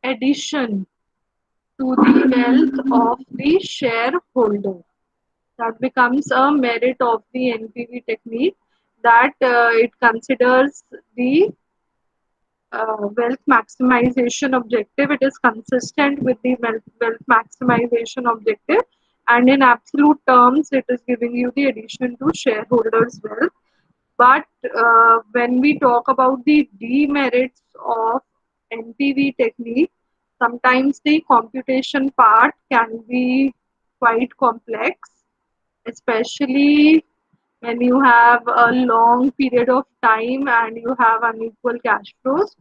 addition to the wealth of the shareholder. That becomes a merit of the NPV technique, that it considers the wealth maximization objective. It is consistent with the wealth maximization objective, and in absolute terms, it is giving you the addition to shareholders' wealth. But when we talk about the demerits of NPV technique, sometimes the computation part can be quite complex, especially when you have a long period of time and you have unequal cash flows.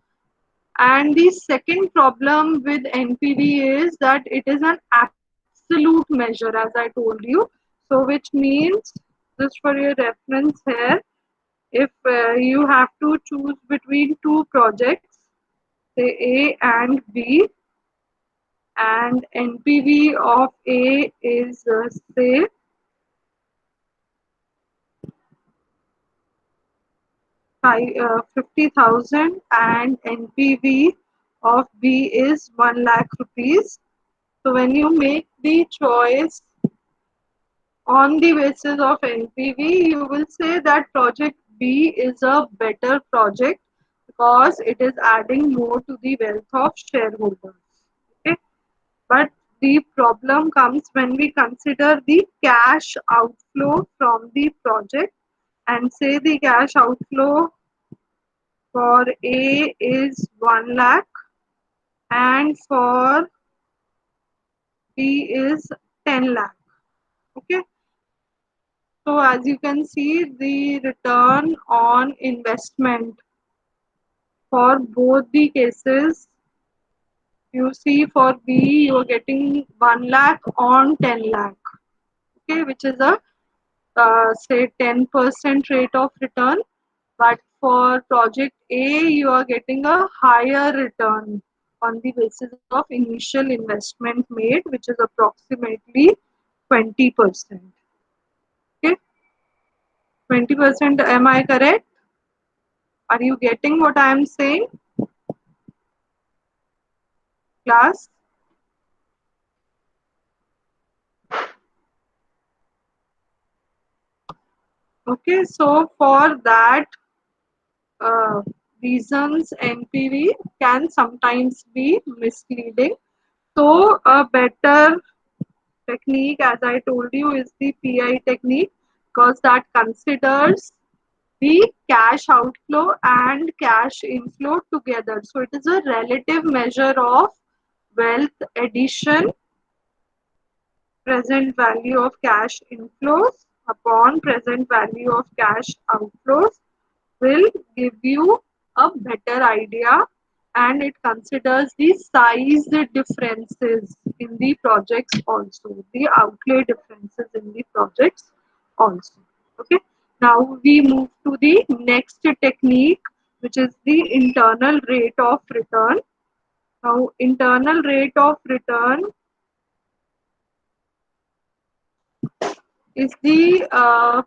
And the second problem with NPV is that it is an absolute measure, as I told you. So, which means, just for your reference here, if you have to choose between two projects, say A and B, and NPV of A is say 50,000 and NPV of B is 1 lakh rupees. So when you make the choice on the basis of NPV, you will say that project B is a better project because it is adding more to the wealth of shareholders. Okay? But the problem comes when we consider the cash outflow from the project, and say the cash outflow for A is 1 lakh and for B is 10 lakh. Okay. So as you can see, the return on investment for both the cases, you see for B you are getting 1 lakh on 10 lakh. Okay, which is a say 10% rate of return. But for project A, you are getting a higher return on the basis of initial investment made, which is approximately 20%. Okay, 20%. Am I correct? Are you getting what I am saying, class? Okay, so for that uh, reasons, NPV can sometimes be misleading. So a better technique, as I told you, is the PI technique, because that considers the cash outflow and cash inflow together. So it is a relative measure of wealth addition, present value of cash inflows upon present value of cash outflows will give you a better idea, and it considers the size differences in the projects also, the outlay differences in the projects also. Okay, now we move to the next technique, which is the internal rate of return. Now internal rate of return is the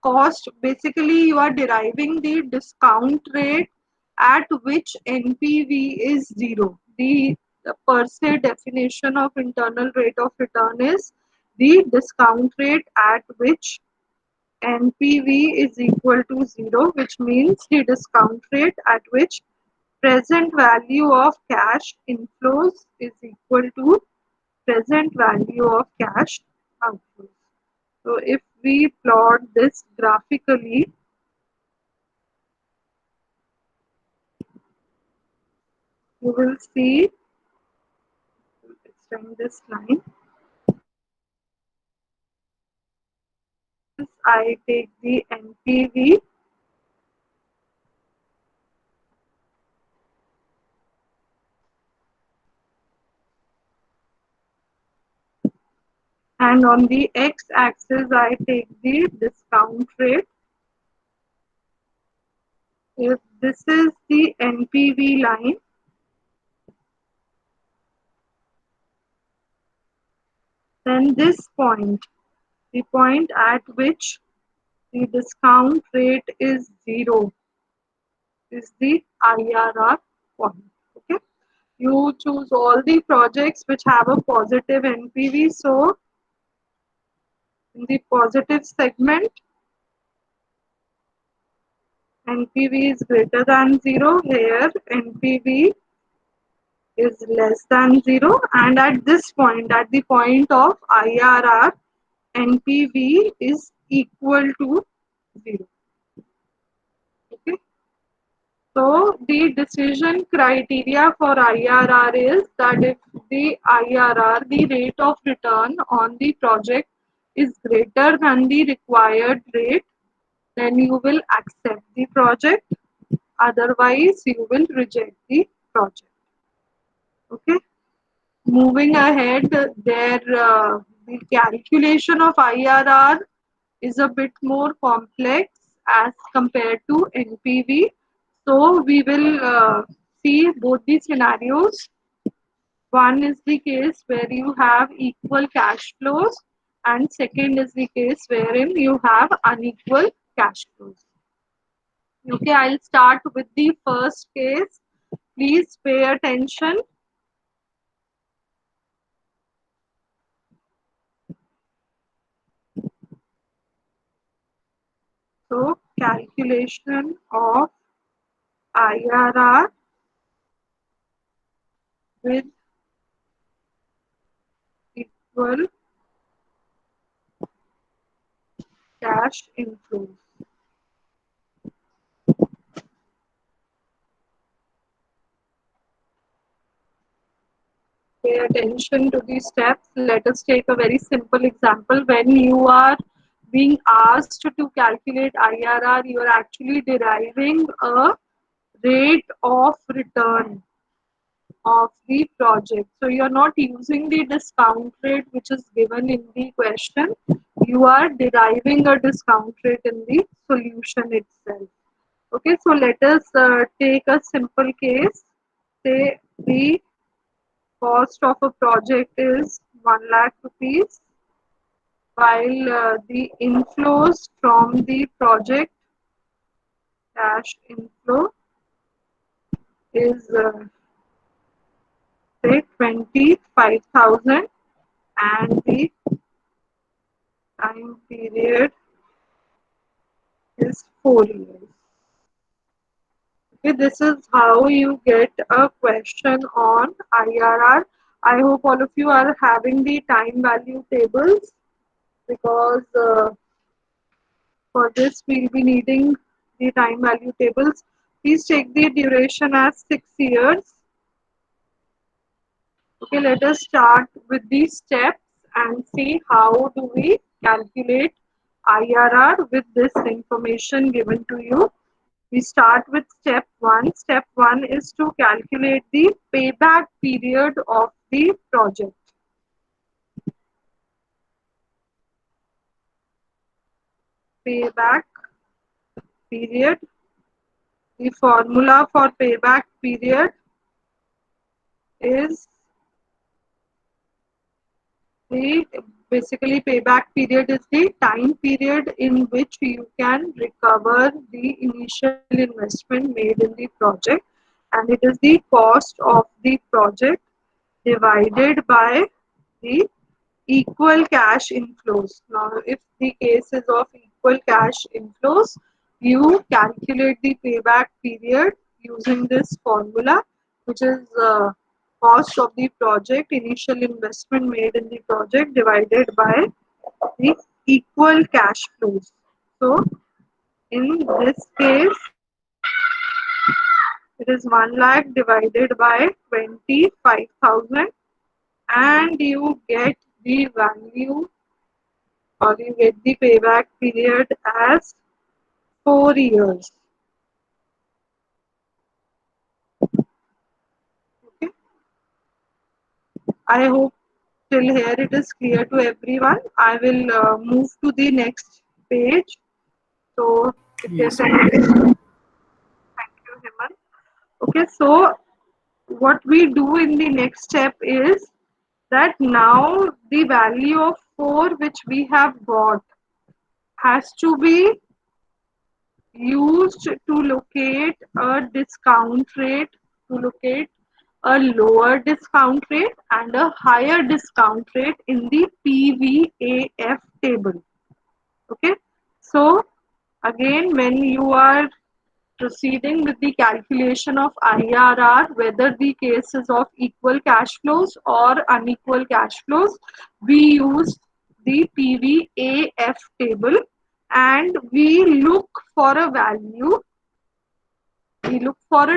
cost. Basically you are deriving the discount rate at which NPV is zero. The per se definition of internal rate of return is the discount rate at which NPV is equal to zero, which means the discount rate at which present value of cash inflows is equal to present value of cash outflows. So if we plot this graphically, you will see, extend this line. I take the NPV and on the x-axis I take the discount rate. If this is the NPV line, then this point, the point at which the discount rate is zero, is the IRR point. Okay. You choose all the projects which have a positive NPV. So in the positive segment, NPV is greater than 0. Here NPV is less than 0, and at this point, at the point of IRR, NPV is equal to 0. Okay. So the decision criteria for IRR is that if the IRR, the rate of return on the project, is greater than the required rate, then you will accept the project. Otherwise, you will reject the project. Okay. Moving ahead, the calculation of IRR is a bit more complex as compared to NPV. So we will see both the scenarios. One is the case where you have equal cash flows, and second is the case wherein you have unequal cash flows. Okay, I'll start with the first case. Please pay attention. So, calculation of IRR with equal cash inflows. Pay attention to these steps. Let us take a very simple example. When you are being asked to calculate IRR, you are actually deriving a rate of return of the project. So you are not using the discount rate which is given in the question. You are deriving a discount rate in the solution itself. Okay, so let us take a simple case. Say the cost of a project is 1 lakh rupees, while the inflows from the project, cash inflow, is say 25,000, and the time period is 4 years. Okay, this is how you get a question on IRR. I hope all of you are having the time value tables, because for this we'll be needing the time value tables. Please take the duration as 6 years. Okay, let us start with these steps and see how do we calculate IRR with this information given to you. We start with step 1. Step 1 is to calculate the payback period of the project. Payback period. The formula for payback period is the basically payback period is the time period in which you can recover the initial investment made in the project, and it is the cost of the project divided by the equal cash inflows. Now, if the case is of equal cash inflows, you calculate the payback period using this formula, which is cost of the project, initial investment made in the project divided by the equal cash flows. So, in this case, it is 1 lakh divided by 25,000, and you get the value, or you get the payback period as 4 years. Okay. I hope till here it is clear to everyone. I will move to the next page. So if there's Yes, any, ma'am. thank you, Hemant. Okay, so what we do in the next step is that now the value of 4 which we have got has to be used to locate a discount rate, to locate a lower discount rate and a higher discount rate in the PVAF table. Okay, so again, when you are proceeding with the calculation of IRR, whether the case is of equal cash flows or unequal cash flows, we use the PVAF table and we look for a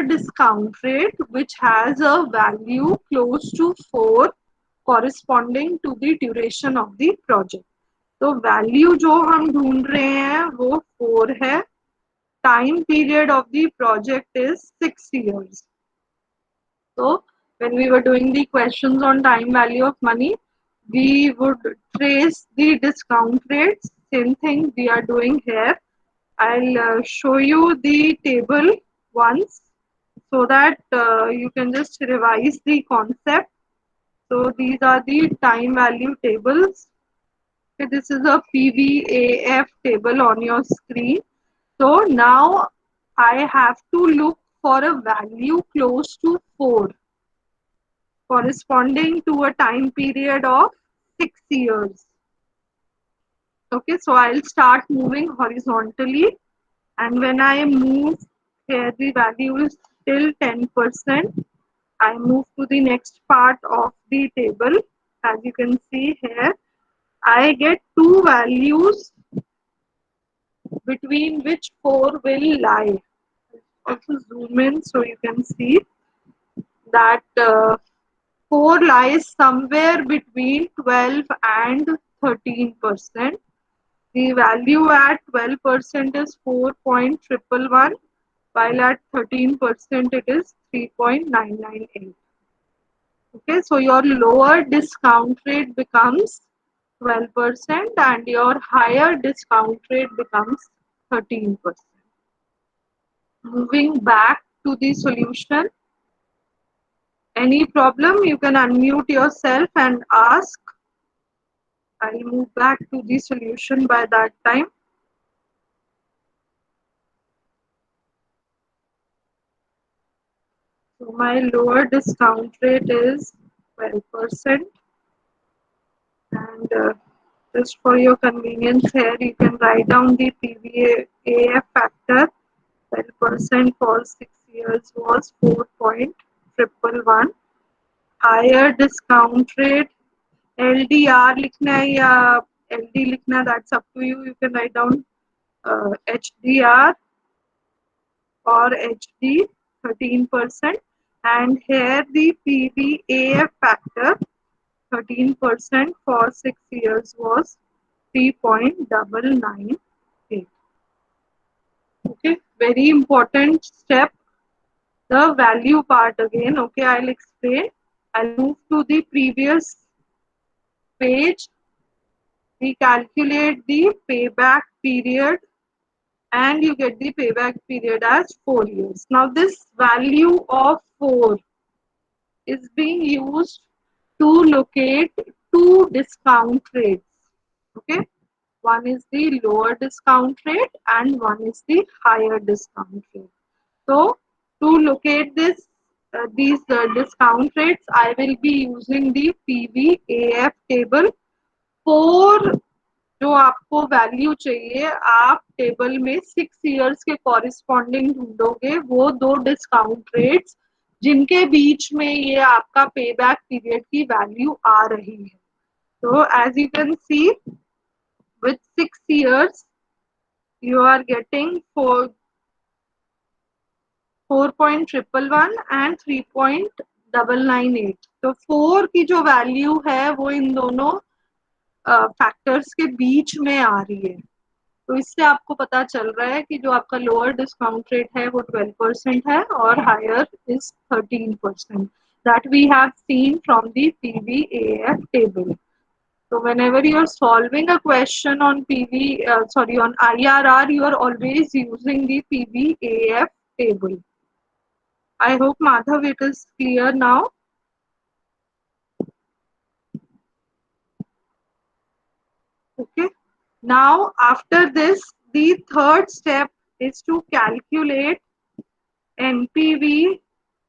discount rate which has a value close to 4 corresponding to the duration of the project. तो value जो हम ढूंढ रहे हैं वो 4 है. Time period of the project is 6 years. So when we were doing the questions on time value of money, we would trace the discount rates. Same thing we are doing here. I'll show you the table once so that you can just revise the concept. So these are the time value tables. Okay, this is a PVAF table on your screen. So now I have to look for a value close to 4 corresponding to a time period of 6 years. Okay, so I'll start moving horizontally, and when I move here, the value is still 10%. I move to the next part of the table. As you can see here, I get two values between which 4 will lie. Also zoom in so you can see that 4 lies somewhere between 12 and 13%. The value at 12% is 4.111, while at 13% it is 3.998. Okay, so your lower discount rate becomes 12% and your higher discount rate becomes 13%. Moving back to the solution. Any problem, you can unmute yourself and ask. I'll move back to the solution by that time. So my lower discount rate is 12%, and just for your convenience here, you can write down the PVAF factor. 12% for 6 years was 4.111. Higher discount rate, LDR लिखना है या LD लिखना, that's up to you. You can write down HDR or HD 13%, and here the PVAF factor 13% for 6 years was 3.998. Okay, very important step, the value part again. Okay, I'll explain. I'll move to the previous page. We calculate the payback period and you get the payback period as 4 years. Now this value of 4 is being used to locate two discount rates. Okay, one is the lower discount rate and one is the higher discount rate. So to locate these discount rates, I will be using the PVAF table. 4 जो आपको value चाहिए आप table में 6 years के corresponding ढूंढोगे, वो दो discount rates जिनके बीच में ये आपका पे बैक पीरियड की वैल्यू आ रही है. तो as you can see with 6 years you are getting 4.111 and 3.998. तो 4 की जो वैल्यू है वो इन दोनों फैक्टर्स के बीच में आ रही है. तो इससे आपको पता चल रहा है कि जो आपका लोअर डिस्काउंट रेट है वो 12% है और higher is 13%. That we have seen from the PVAF table. So whenever you are solving a question on on IRR, you are always using the PVAF table. I hope Madhav it is clear now. Okay. Now after this, the third step is to calculate NPV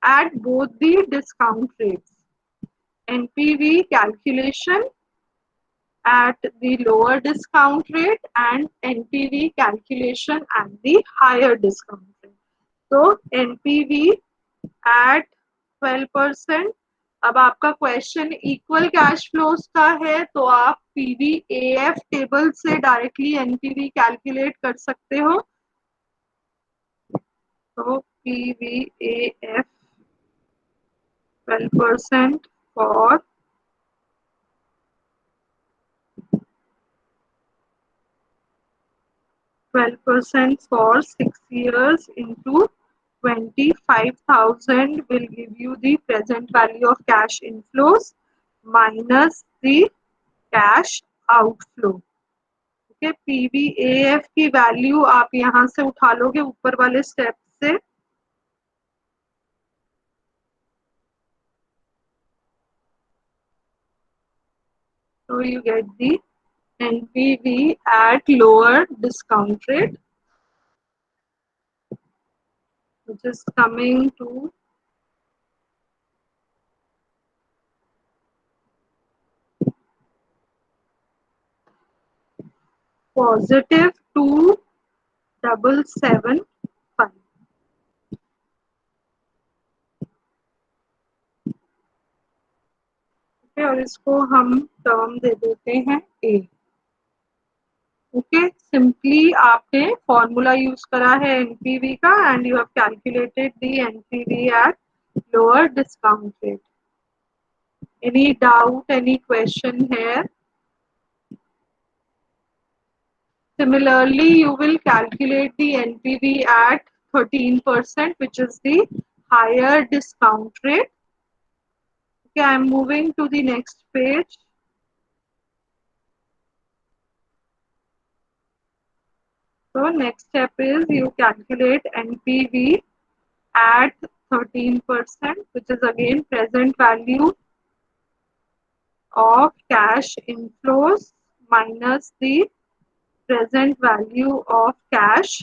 at both the discount rates. NPV calculation at the lower discount rate and NPV calculation at the higher discount rate. So NPV at 12%. अब आपका question equal cash flows का है तो आप पीवीएएफ table से directly NPV calculate कर सकते हो. तो पीवीएएफ 12% for 12% for 6 years into 25,000 will give you the present value of cash inflows minus the cash outflow. Okay, PVAF की वैल्यू आप यहां से उठा लोगे ऊपर वाले स्टेप से. So you get the NPV at lower discount rate, which is coming to positive 2,775. और इसको हम टर्म दे देते हैं ए. ओके, सिंपली आपने फॉर्मूला यूज करा है एनपीवी का and you have calculated the NPV at lower discount rate. Any doubt, any question है? Similarly, you will calculate the NPV at 13%, which is the higher discount rate. Okay, I am moving to the next page. So next step is you calculate NPV at 13%, which is again present value of cash inflows minus the present value of cash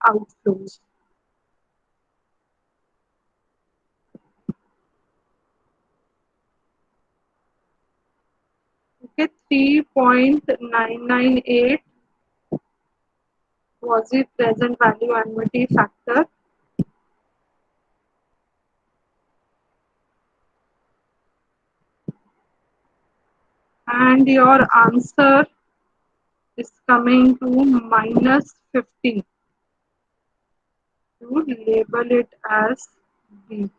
outflows. Okay, 3.998 was the present value annuity factor. And your answer is coming to minus 50. To label it as B.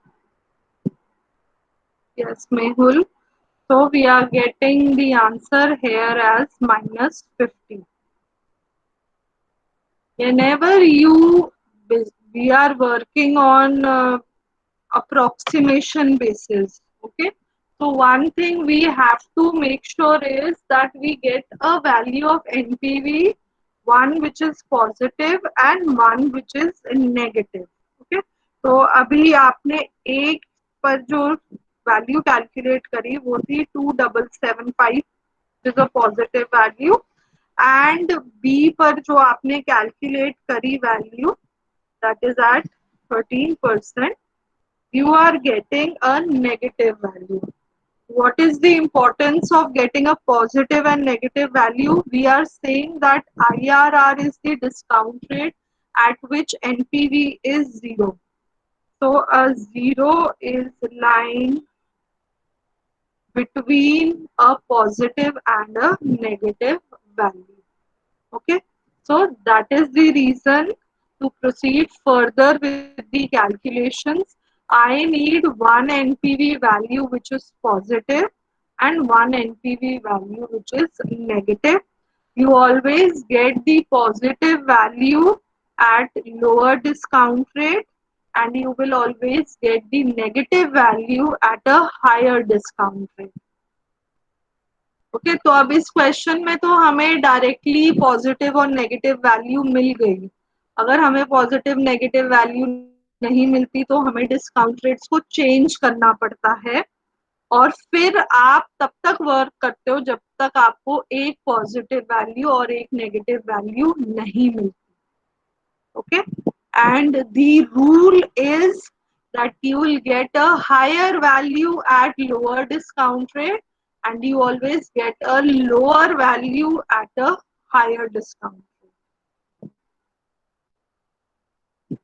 Yes, Mehul. So we are getting the answer here as minus 50. Whenever we are working on approximation basis, okay, so one thing we have to make sure is that we get a value of NPV, one which is positive and one which is negative. Okay, तो अभी आपने एक पर जो value calculate करी वो थी 2,775 is a positive value and B पर जो आपने कैलकुलेट करी value that is at 13%, you are getting a negative value. What is the importance of getting a positive and negative value? We are saying that IRR is the discount rate at which NPV is 0. So a 0 is lying between a positive and a negative value. Okay, so that is the reason to proceed further with the calculations. I need one NPV value which is positive and one NPV value which is negative. You always get the positive value at lower discount rate and you will always get the negative value at a higher discount rate. Okay, तो अब इस question में तो हमें directly positive और negative value मिल गई. अगर हमें पॉजिटिव नेगेटिव वैल्यू नहीं मिलती तो हमें डिस्काउंट रेट्स को चेंज करना पड़ता है और फिर आप तब तक वर्क करते हो जब तक आपको एक पॉजिटिव वैल्यू और एक नेगेटिव वैल्यू नहीं मिलती. Okay, and the rule is that you will get a higher value at lower discount rate, and you always get a lower value at a higher discount rate.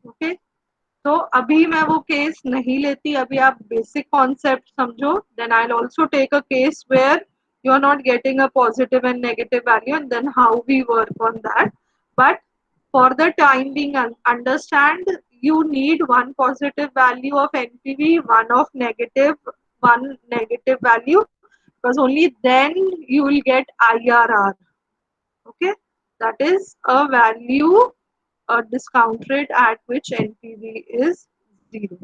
Okay. तो अभी मैं वो case नहीं लेती, अभी आप बेसिक कॉन्सेप्ट समझो. Then I will also take a case where you are not getting a positive and negative value, and then how we work on that. But for the time being, understand you need one positive value of NPV, one negative value, because only then you will get IRR. Okay, that is a value, a discount rate at which NPV is 0.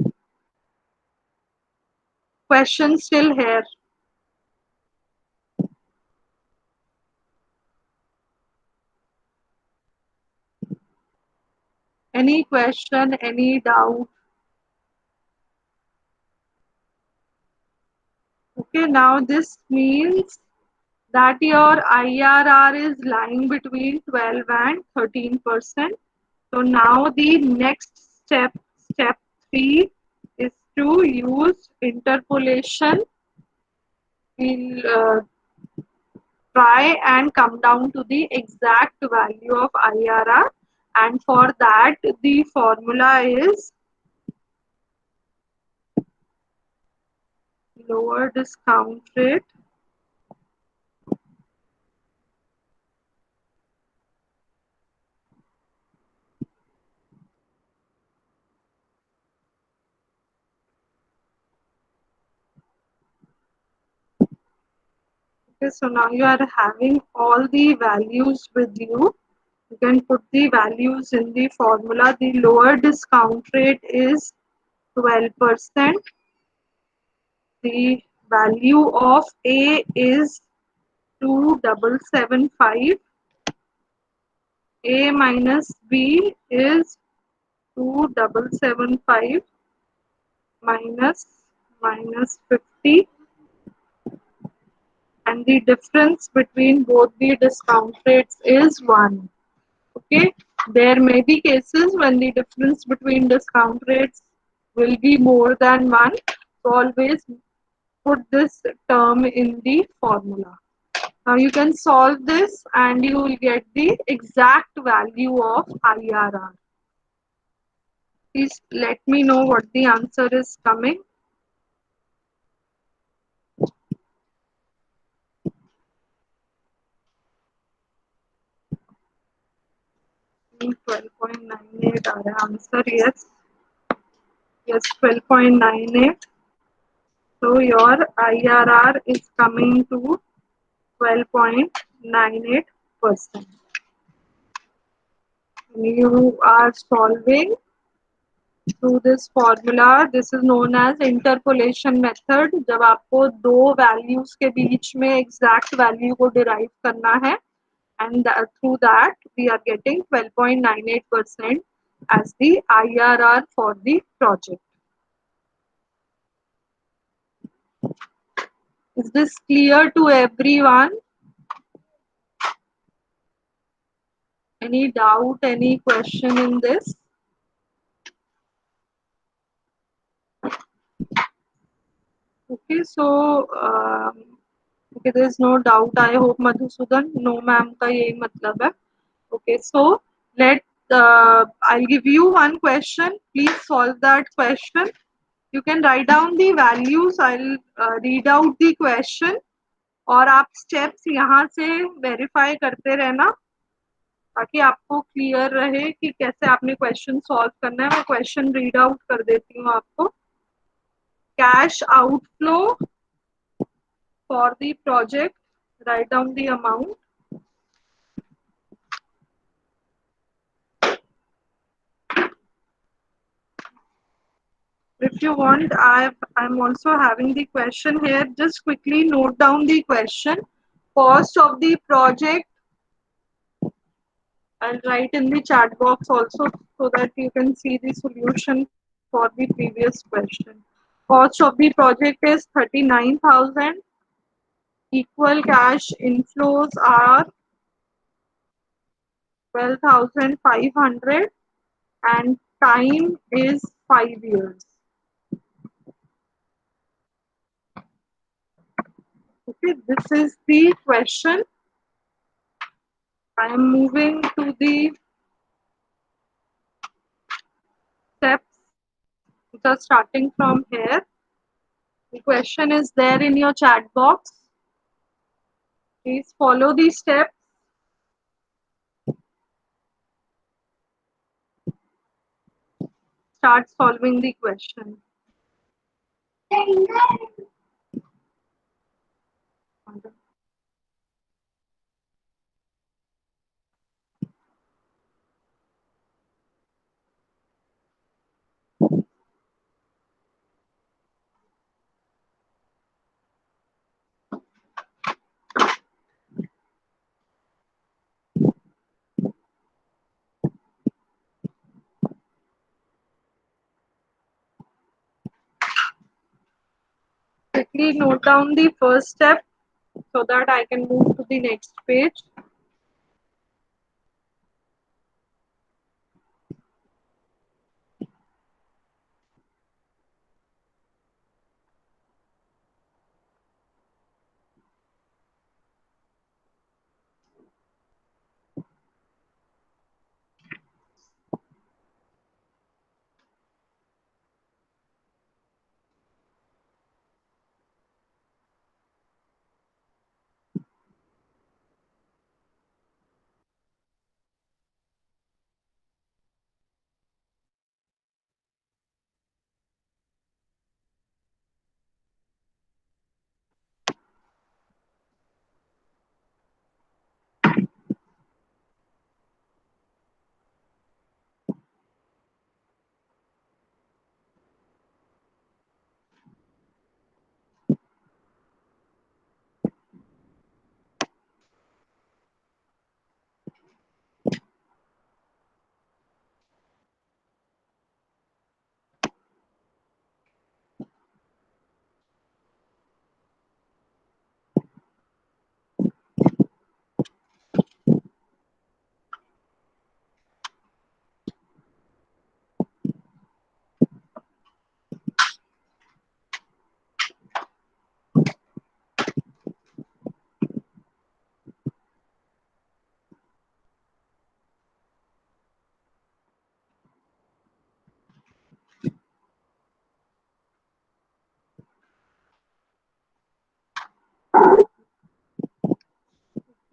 Question still here? Any question, any doubt? Okay, now this means that your IRR is lying between 12 and 13%. So now the next step 3, is to use interpolation. We'll try and come down to the exact value of IRR, and for that the formula is lower discount rate Okay, so now you are having all the values with you. You can put the values in the formula. The lower discount rate is 12%. The value of A is 2775. A minus B is 2775 minus 50, and the difference between both the discount rates is 1. Okay, there may be cases when the difference between discount rates will be more than 1. So always put this term in the formula. Now you can solve this and you will get the exact value of IRR. Please let me know what the answer is coming. 12.98 our answer. Yes, 12.98. So your IRR is coming to 12.98%. You are solving through this formula. This is known as interpolation method. जब आपको दो values के बीच में exact value को derive करना है, and through that we are getting 12.98% as the IRR for the project. Is this clear to everyone? Any doubt, any question in this? Okay, so okay, there is no doubt. I hope Madhusudan, no ma'am का यही मतलब है. Okay, so I'll give you one question. Please solve that question. You can write down the values. I'll read out the question. और आप steps यहाँ से verify करते रहना ताकि आपको क्लियर रहे कि कैसे आपने क्वेश्चन सॉल्व करना है. मैं क्वेश्चन रीड आउट कर देती हूँ आपको. Cash outflow for the project, write down the amount. If you want, I'm also having the question here. Just quickly note down the question. Cost of the project, I'll write in the chat box also so that you can see the solution for the previous question. Cost of the project is 39,000. Equal cash inflows are 12,500 and time is 5 years. Okay, this is the question. I am moving to the steps which are starting from here. The question is there in your chat box. Please follow these steps. Start solving the question. Quickly note down the first step so that I can move to the next page.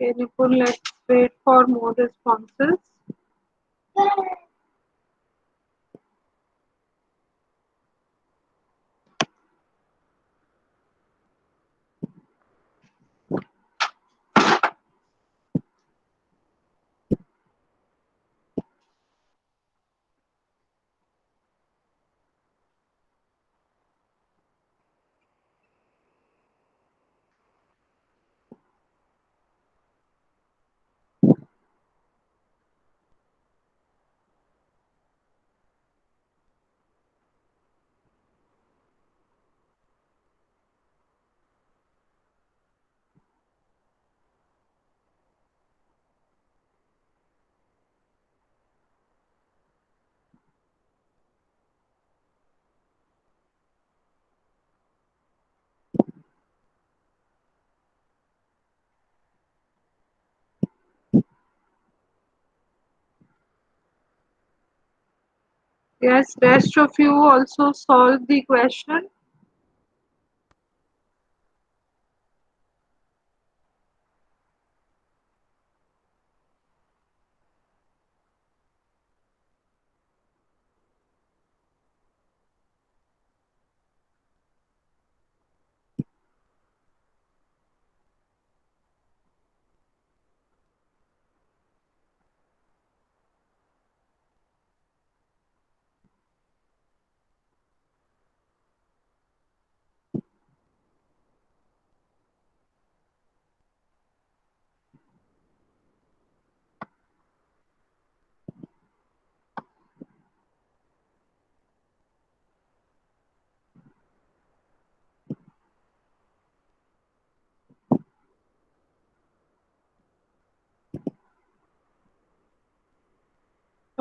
Okay, Nipun, let's wait for more responses. Yes, rest of you also solve the question.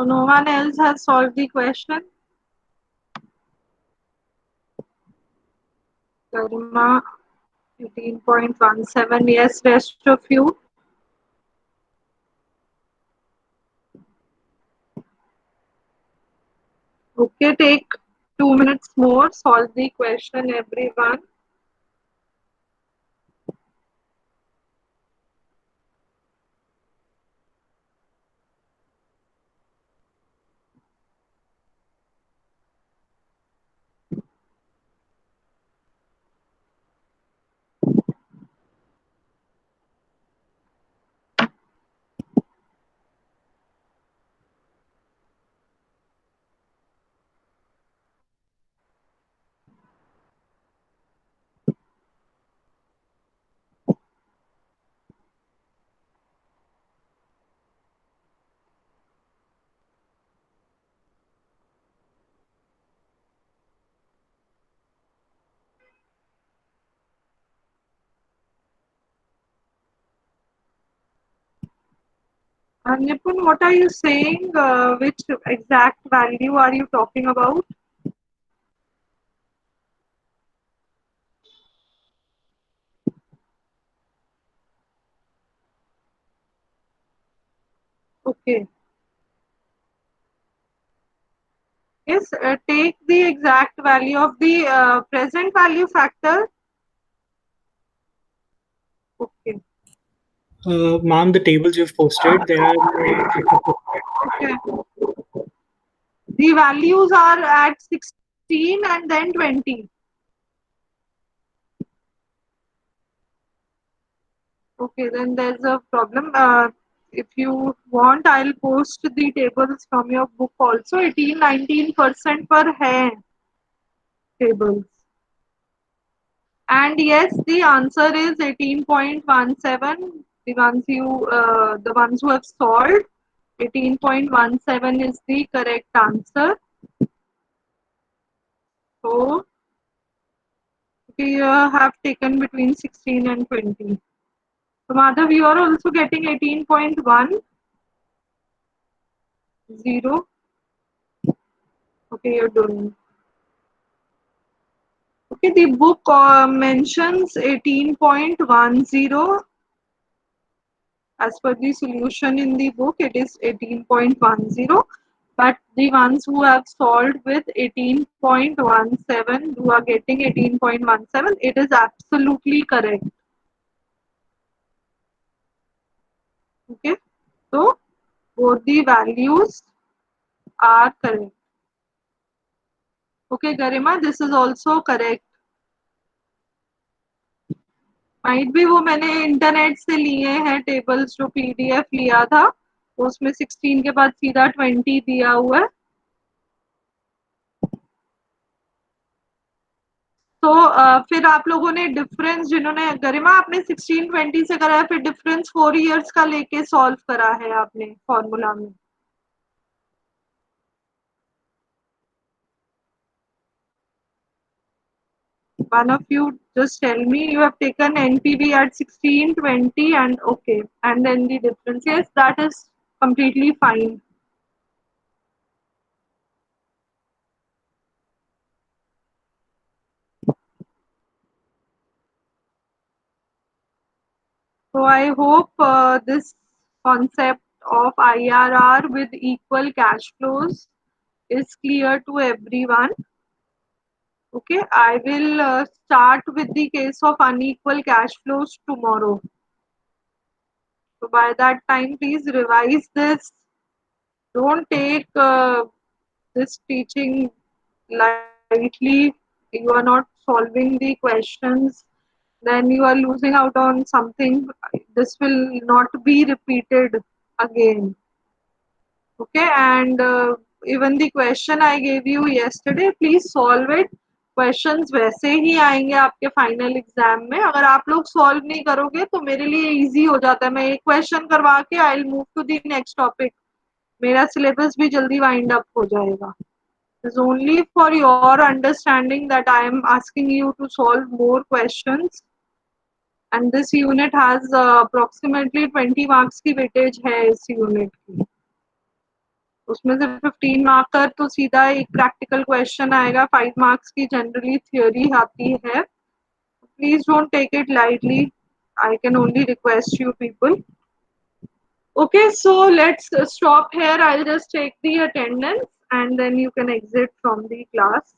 So no one else has solved the question. Garima, 18.17. Yes, rest of you. Okay, take 2 minutes more. Solve the question, everyone. Nipun, what are you saying? Which exact value are you talking about? Okay. Yes, take the exact value of the present value factor. Okay. Ma'am, the tables you've posted, they are Okay. The values are at 16 and then 20. Okay, then there's a problem. If you want, I'll post the tables from your book also. 18-19% per hair tables. And yes, the answer is 18.17. The ones who have solved, 18.17 is the correct answer. So we have taken between 16 and 20. So Madhav, you are also getting 18.10. Okay, you're doing. Okay, the book mentions 18.10. As per the solution in the book, it is 18.10. But the ones who have solved with 18.17, who are getting 18.17, it is absolutely correct. Okay, so both the values are correct. Okay, Garima, this is also correct. Might भी वो मैंने internet से लिए हैं tables जो PDF लिया था उसमें 16 के बाद सीधा 20 दिया हुआ है तो फिर आप लोगों ने डिफरेंस जिन्होंने गरिमा आपने 16-20 से करा है फिर डिफरेंस 4 इयर्स का लेके सॉल्व करा है आपने फॉर्मूला में one of you just tell me you have taken NPV at 16, 20 and okay and then the difference yes that is completely fine. So I hope this concept of IRR with equal cash flows is clear to everyone. Okay, I will start with the case of unequal cash flows tomorrow. So by that time, please revise this. Don't take this teaching lightly. You are not solving the questions, then you are losing out on something. This will not be repeated again. Okay, and even the question I gave you yesterday, please solve it. Questions वैसे ही आएंगे आपके final exam में अगर आप लोग solve नहीं करोगे तो मेरे लिए इजी हो जाता है मैं एक क्वेश्चन करवा के I will move to the next topic मेरा सिलेबस भी जल्दी वाइंड अप हो जाएगा it's only for your understanding that I am asking you to solve more questions and this unit has approximately 20 marks की weightage है इस unit की उसमें से 15 मार्क का तो सीधा एक प्रैक्टिकल क्वेश्चन आएगा 5 मार्क्स की जनरली थ्योरी आती है Please don't take it lightly. I can only request you people. Okay, so let's stop here. I'll just take the attendance and then you can exit from the class.